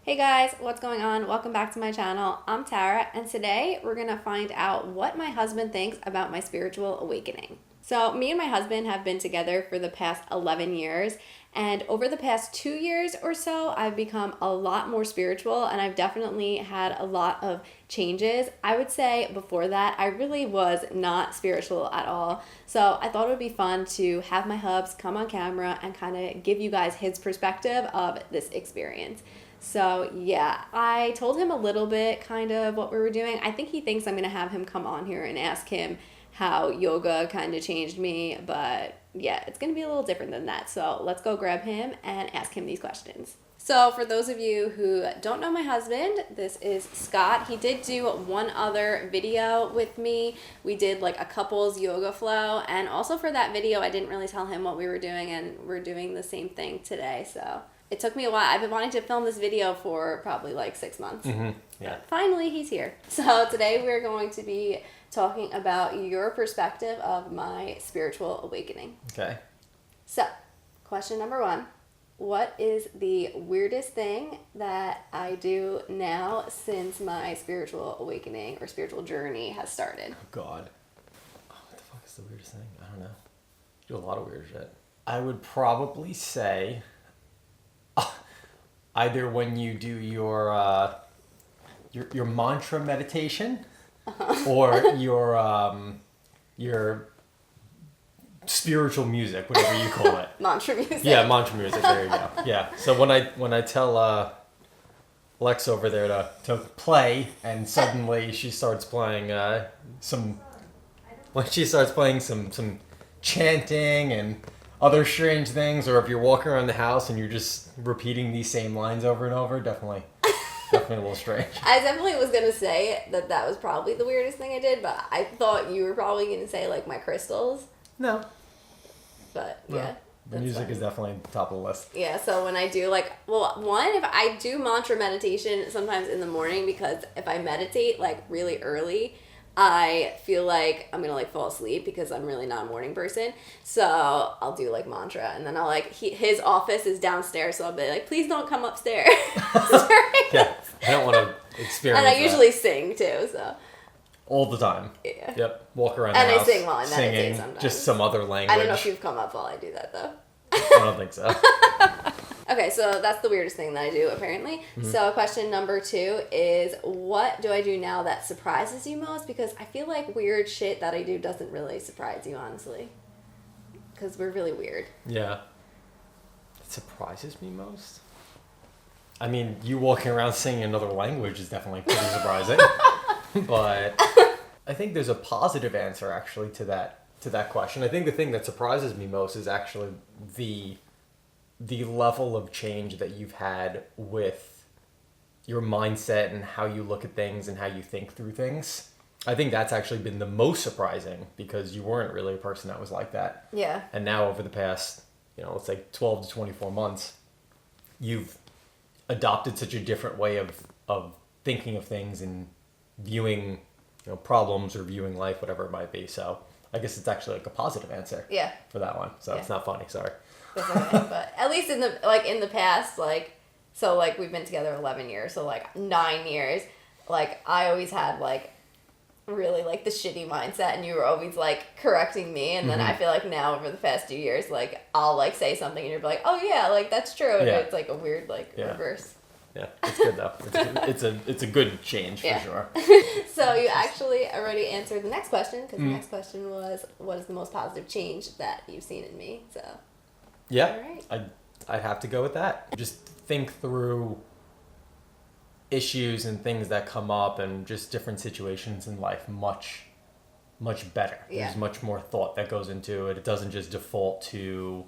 Hey guys, what's going on? Welcome back to my channel. I'm Tara, and today we're gonna find out what my husband thinks about my spiritual awakening. So, me and my husband have been together for the past 11 years, and over the past 2 years or so, I've become a lot more spiritual, and I've definitely had a lot of changes. I would say before that, I really was not spiritual at all. So, I thought it would be fun to have my hubs come on camera and kind of give you guys his perspective of this experience. So yeah, I told him a little bit kind of what we were doing. I think he thinks I'm going to have him come on here and ask him how yoga kind of changed me. But yeah, it's going to be a little different than that. So let's go grab him and ask him these questions. So for those of you who don't know my husband, this is Scott. He did do one other video with me. We did like a couples yoga flow. And also for that video, I didn't really tell him what we were doing, and we're doing the same thing today. So it took me a while. I've been wanting to film this video for probably like 6 months. Yeah. But finally, he's here. So today we're going to be talking about your perspective of my spiritual awakening. Okay. So, question number 1. What is the weirdest thing that I do now since my spiritual awakening or spiritual journey has started? Oh, God. Oh, what the fuck is the weirdest thing? I don't know. Do a lot of weird shit. I would probably say either when you do your mantra meditation or your spiritual music, whatever you call it. Mantra music. Yeah, mantra music. There you go. Yeah. So when I tell Lex over there to play, and suddenly she starts playing some chanting and other strange things, or if you're walking around the house and you're just repeating these same lines over and over, definitely a little strange. I definitely was going to say that was probably the weirdest thing I did, but I thought you were probably going to say like my crystals. No. But no. yeah. The music is definitely top of the list. Yeah, so when I do if I do mantra meditation sometimes in the morning, because if I meditate like really early, I feel like I'm gonna like fall asleep because I'm really not a morning person. So I'll do like mantra, and then I'll his office is downstairs, so I'll be like, please don't come upstairs. Yeah, I don't want to experience And I that. usually sing too, so. All the time. Yeah. Yep. Walk around the and house. I sing while I meditate singing, sometimes. just some other language. I don't know if you've come up while I do that though. I don't think so. Okay, so that's the weirdest thing that I do, apparently. Mm-hmm. So question number 2 is, what do I do now that surprises you most? Because I feel like weird shit that I do doesn't really surprise you, honestly. Because we're really weird. Yeah. It surprises me most? I mean, you walking around singing another language is definitely pretty surprising. But I think there's a positive answer, actually, to that question. I think the thing that surprises me most is actually the level of change that you've had with your mindset and how you look at things and how you think through things. I think that's actually been the most surprising, because you weren't really a person that was like that. Yeah. And now over the past, let's say 12 to 24 months, you've adopted such a different way of thinking of things and viewing, problems or viewing life, whatever it might be. So I guess it's actually like a positive answer. Yeah. For that one. So It's not funny. Sorry. That's okay. But at least in the past, we've been together 11 years, so 9 years, I always had really the shitty mindset, and you were always correcting me, and then I feel like now over the past 2 years, I'll say something and you're like, oh yeah, that's true, and it's a weird reverse. Yeah, it's good though. It's a good change for sure. So you actually already answered the next question, because the next question was, what is the most positive change that you've seen in me? So. Yeah, right. I'd have to go with that. Just think through issues and things that come up and just different situations in life much, much better. Yeah. There's much more thought that goes into it. It doesn't just default to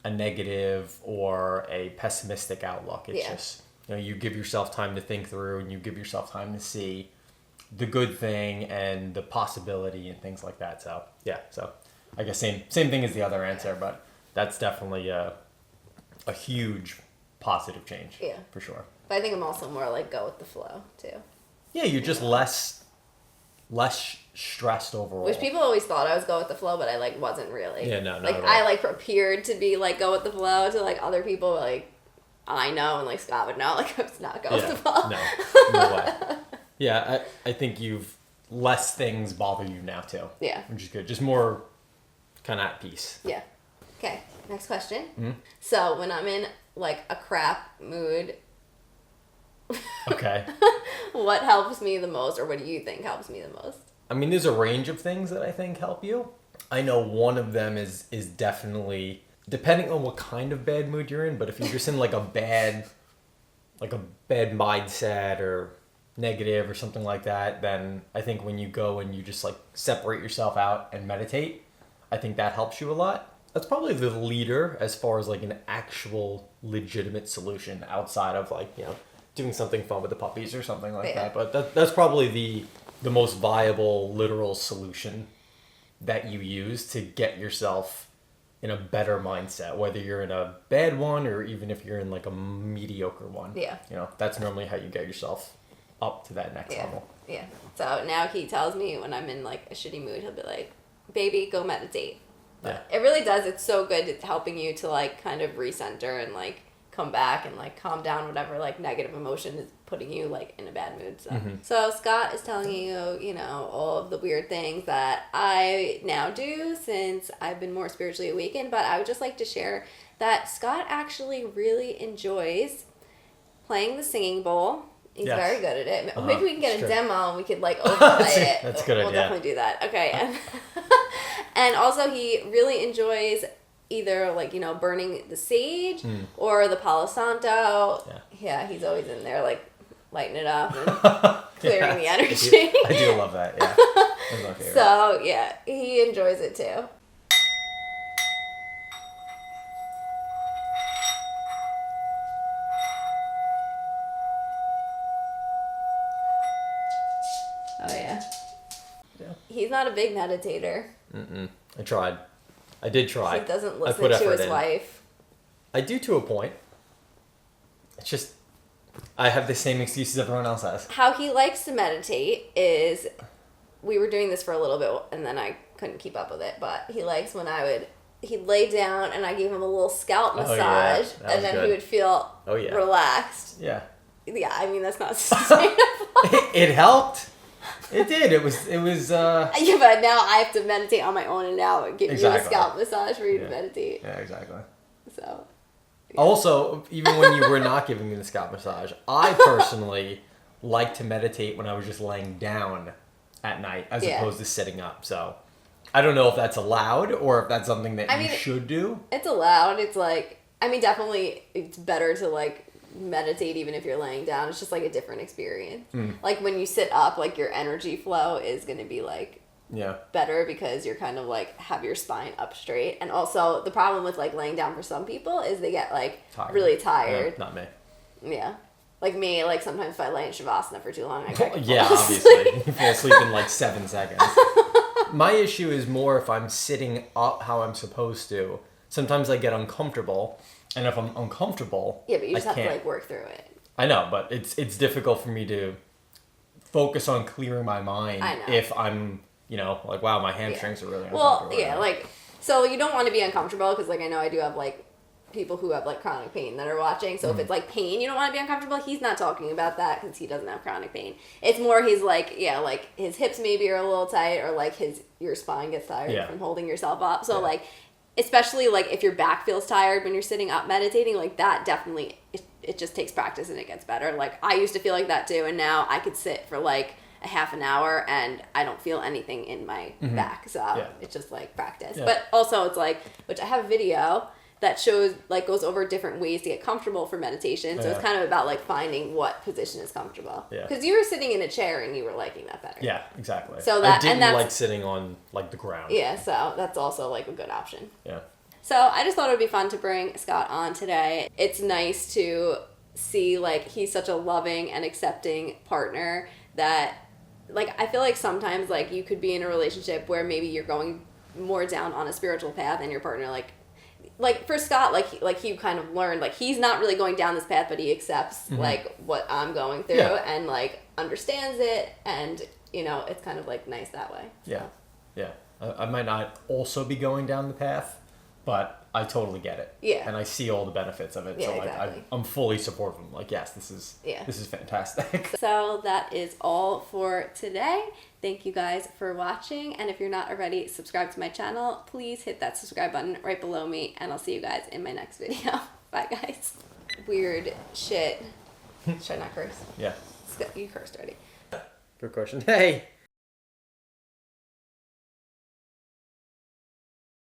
a negative or a pessimistic outlook. It's just, you give yourself time to think through, and you give yourself time to see the good thing and the possibility and things like that. So, yeah. So I guess same thing as the other answer, but that's definitely a huge positive change. Yeah. For sure. But I think I'm also more go with the flow, too. Yeah, you're just less stressed overall. Which people always thought I was go with the flow, but I wasn't really. Yeah, no, I prepared to be go with the flow to other people I know and like Scott would know, like it's not going Yeah, to fall. no way. Yeah, I think you've less things bother you now too. Yeah. Which is good. Just more kind of at peace. Yeah. Okay, next question. Mm-hmm. So when I'm in like a crap mood, Okay. what helps me the most, or what do you think helps me the most? I mean, there's a range of things that I think help you. I know one of them is definitely, depending on what kind of bad mood you're in, but if you're just in like a bad mindset or negative or something like that, then I think when you go and you just like separate yourself out and meditate, I think that helps you a lot. That's probably the leader as far as like an actual legitimate solution outside of like, doing something fun with the puppies or something like Yeah. that. But that's probably the most viable literal solution that you use to get yourself in a better mindset, whether you're in a bad one or even if you're in like a mediocre one. Yeah. That's normally how you get yourself up to that next level. Yeah. So now he tells me when I'm in like a shitty mood, he'll be like, baby, go meditate. But it really does. It's so good. It's helping you to like kind of recenter and like come back and like calm down whatever like negative emotion is putting you like in a bad mood. So Scott is telling you, all of the weird things that I now do since I've been more spiritually awakened. But I would just like to share that Scott actually really enjoys playing the singing bowl. He's very good at it. Maybe we can get a demo and we could like overplay it. That's a good We'll idea. definitely do that. Okay. And also he really enjoys either like, burning the sage or the Palo Santo. Yeah, he's always in there like lighting it up and clearing the energy. I do love that, yeah. That's my favorite. So, yeah, he enjoys it too. Oh, yeah. He's not a big meditator. I tried. I did try. He doesn't I listen put to effort his in. wife. I do to a point. It's just, I have the same excuses everyone else has. How he likes to meditate is, we were doing this for a little bit and then I couldn't keep up with it, but he likes when he'd lay down and I gave him a little scalp massage and then he would feel relaxed. Yeah. Yeah, I mean, that's not sustainable. It helped. It did. It was. Yeah, but now I have to meditate on my own and now give you a scalp massage for you to meditate. Yeah, exactly. So. Yeah. Also, even when you were not giving me the scalp massage, I personally like to meditate when I was just laying down at night as opposed to sitting up. So, I don't know if that's allowed or if that's something that you should do. It's allowed. It's like, definitely it's better to like meditate even if you're laying down. It's just like a different experience. Like when you sit up, like your energy flow is going to be like better because you're kind of like have your spine up straight. And also the problem with like laying down for some people is they get like really tired. Yeah, not me. Yeah. Like me, like sometimes if I lay in Shavasana for too long, I can't obviously. You fall asleep in like 7 seconds. My issue is more if I'm sitting up how I'm supposed to. Sometimes I get uncomfortable. And if I'm uncomfortable, but you just have to like work through it. I know, but it's difficult for me to focus on clearing my mind if I'm, like, wow, my hamstrings are really uncomfortable. Well, like, so you don't want to be uncomfortable because, like, I know I do have, like, people who have, like, chronic pain that are watching. So if it's, like, pain, you don't want to be uncomfortable. He's not talking about that because he doesn't have chronic pain. It's more he's, like, like, his hips maybe are a little tight or, like, your spine gets tired from holding yourself up. So, like, especially like if your back feels tired when you're sitting up meditating, like that definitely it just takes practice and it gets better. Like I used to feel like that too, and now I could sit for like a half an hour and I don't feel anything in my back. So it's just like practice. But also it's like, which I have a video that shows like goes over different ways to get comfortable for meditation. So it's kind of about like finding what position is comfortable. Because you were sitting in a chair and you were liking that better. Yeah, exactly. So that I didn't like sitting on like the ground. Yeah, so that's also like a good option. Yeah. So I just thought it would be fun to bring Scott on today. It's nice to see like he's such a loving and accepting partner that like I feel like sometimes like you could be in a relationship where maybe you're going more down on a spiritual path and your partner like for Scott, like he kind of learned, like he's not really going down this path, but he accepts like what I'm going through and like understands it, and it's kind of like nice that way. Yeah, yeah. I might not also be going down the path, but I totally get it. Yeah. And I see all the benefits of it. Yeah, So like exactly. I'm fully supportive. I'm like, yes, this is fantastic. So that is all for today. Thank you guys for watching. And if you're not already subscribed to my channel, please hit that subscribe button right below me. And I'll see you guys in my next video. Bye, guys. Weird shit. Should I not curse? Yeah. You cursed already. Good question. Hey.